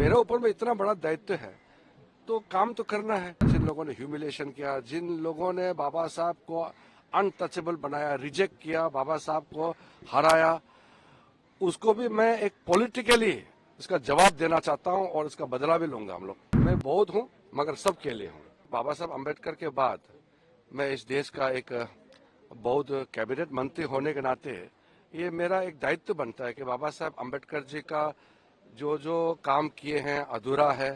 मेरे ऊपर में इतना बड़ा दायित्व है तो काम तो करना है। जिन लोगों ने ह्यूमिलेशन किया, जिन लोगों ने बाबा साहब को अनटचेबल बनाया, रिजेक्ट किया, बाबा साहब को हराया, उसको भी मैं एक पॉलिटिकली इसका जवाब देना चाहता हूं और इसका बदला भी लूंगा। हम लोग, मैं बौद्ध हूं मगर सबके लिए हूं। बाबा साहब अम्बेडकर के बाद मैं इस देश का एक बौद्ध कैबिनेट मंत्री होने के नाते ये मेरा एक दायित्व बनता है कि बाबा साहब अम्बेडकर जी का जो जो काम किए हैं अधूरा है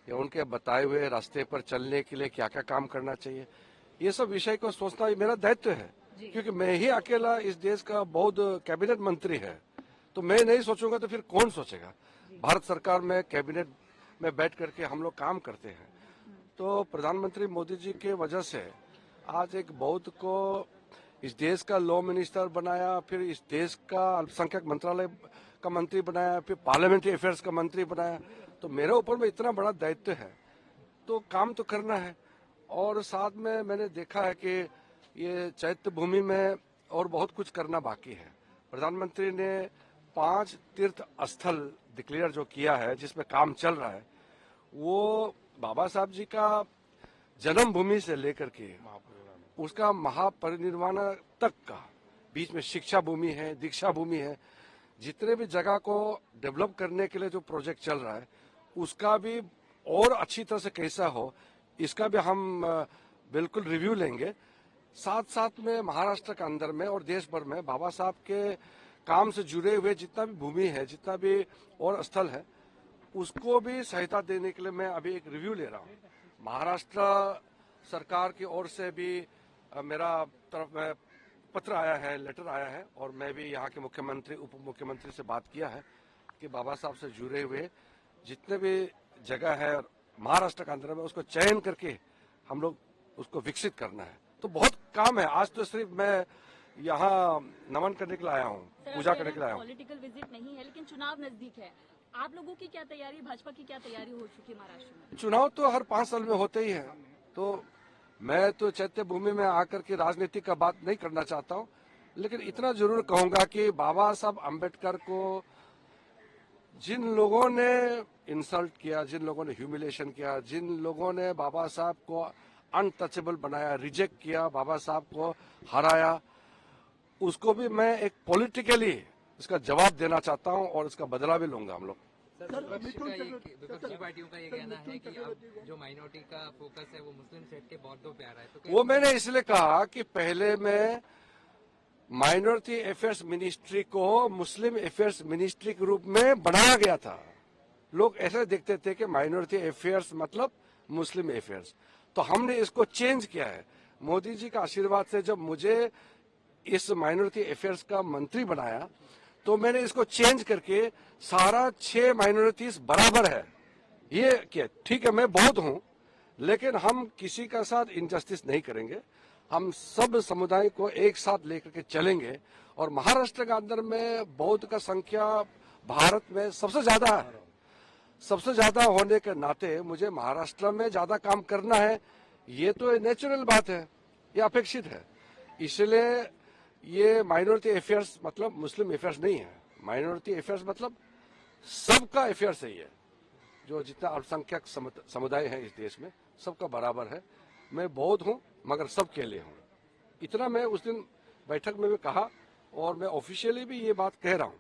या उनके बताए हुए रास्ते पर चलने के लिए क्या क्या काम करना चाहिए, ये सब विषय को सोचना मेरा दायित्व है। क्योंकि मैं ही अकेला इस देश का बौद्ध कैबिनेट मंत्री है, तो मैं नहीं सोचूंगा तो फिर कौन सोचेगा। भारत सरकार में कैबिनेट में बैठ करके हम लोग काम करते हैं, तो प्रधानमंत्री मोदी जी के वजह से आज एक बौद्ध को इस देश का लॉ मिनिस्टर बनाया, फिर इस देश का अल्पसंख्यक मंत्रालय का मंत्री बनाया, फिर पार्लियामेंट्री अफेयर्स का मंत्री बनाया। तो मेरे ऊपर में इतना बड़ा दायित्व है तो काम तो करना है। और साथ में मैंने देखा है कि ये चैत्य भूमि में और बहुत कुछ करना बाकी है। प्रधानमंत्री ने 5 तीर्थ स्थल डिक्लेयर जो किया है, जिसमें काम चल रहा है, वो बाबा साहब जी का जन्म भूमि से लेकर के उसका महापरिनिर्वाण तक का बीच में शिक्षा भूमि है, दीक्षा भूमि है, जितने भी जगह को डेवलप करने के लिए जो प्रोजेक्ट चल रहा है उसका भी और अच्छी तरह से कैसा हो, इसका भी हम बिल्कुल रिव्यू लेंगे। साथ साथ में महाराष्ट्र के अंदर में और देश भर में बाबा साहब के काम से जुड़े हुए जितना भी भूमि है, जितना भी और स्थल है, उसको भी सहायता देने के लिए मैं अभी एक रिव्यू ले रहा हूँ। महाराष्ट्र सरकार की ओर से भी मेरा तरफ में पत्र आया है, लेटर आया है, और मैं भी यहाँ के मुख्यमंत्री उप मुख्यमंत्री से बात किया है कि बाबा साहब से जुड़े हुए जितने भी जगह है महाराष्ट्र के अंदर में उसको चयन करके हम लोग उसको विकसित करना है। तो बहुत काम है। आज तो सिर्फ मैं यहाँ नमन करने के लिए आया हूँ, पूजा करने के लिए आया हूँ। पॉलिटिकल विजिट नहीं है, लेकिन चुनाव नजदीक है। आप लोगों की क्या तैयारी, भाजपा की क्या तैयारी हो चुकी है महाराष्ट्र में? चुनाव तो हर 5 साल में होते ही है, तो मैं तो चैत्य भूमि में आकर के राजनीति का बात नहीं करना चाहता हूँ, लेकिन इतना जरूर कहूंगा कि बाबा साहब अम्बेडकर को जिन लोगों ने इंसल्ट किया, जिन लोगों ने ह्यूमिलेशन किया, जिन लोगों ने बाबा साहब को अनटचेबल बनाया, रिजेक्ट किया, बाबा साहब को हराया, उसको भी मैं एक पॉलिटिकली इसका जवाब देना चाहता हूं और इसका बदला भी लूंगा। हम लोग विपक्षी पार्टियों का ये कहना है कि अब जो माइनॉरिटी का फोकस है वो मुस्लिम सेट के बौद्धों पे आ रहा है, तो वो मैंने इसलिए कहा कि पहले में माइनॉरिटी अफेयर्स मिनिस्ट्री को मुस्लिम अफेयर्स मिनिस्ट्री के रूप में बनाया गया था। लोग ऐसे देखते थे कि माइनॉरिटी अफेयर्स मतलब मुस्लिम अफेयर्स, तो हमने इसको चेंज किया है। मोदी जी का आशीर्वाद से जब मुझे इस माइनॉरिटी अफेयर्स का मंत्री बनाया तो मैंने इसको चेंज करके सारा 6 माइनॉरिटीज बराबर है ये क्या। ठीक है, मैं बौद्ध हूं, लेकिन हम किसी का साथ इनजस्टिस नहीं करेंगे। हम सब समुदाय को एक साथ लेकर के चलेंगे। और महाराष्ट्र के अंदर में बौद्ध का संख्या भारत में सबसे ज्यादा है। सबसे ज्यादा होने के नाते मुझे महाराष्ट्र में ज्यादा काम करना है, ये तो नेचुरल बात है, ये अपेक्षित है। इसलिए ये माइनॉरिटी अफेयर्स मतलब मुस्लिम अफेयर्स नहीं है। माइनॉरिटी अफेयर्स मतलब सबका अफेयर्स है। ये जो जितना अल्पसंख्यक समुदाय है इस देश में सबका बराबर है। मैं बौद्ध हूं मगर सबके लिए हूं, इतना मैं उस दिन बैठक में भी कहा और मैं ऑफिशियली भी ये बात कह रहा हूं।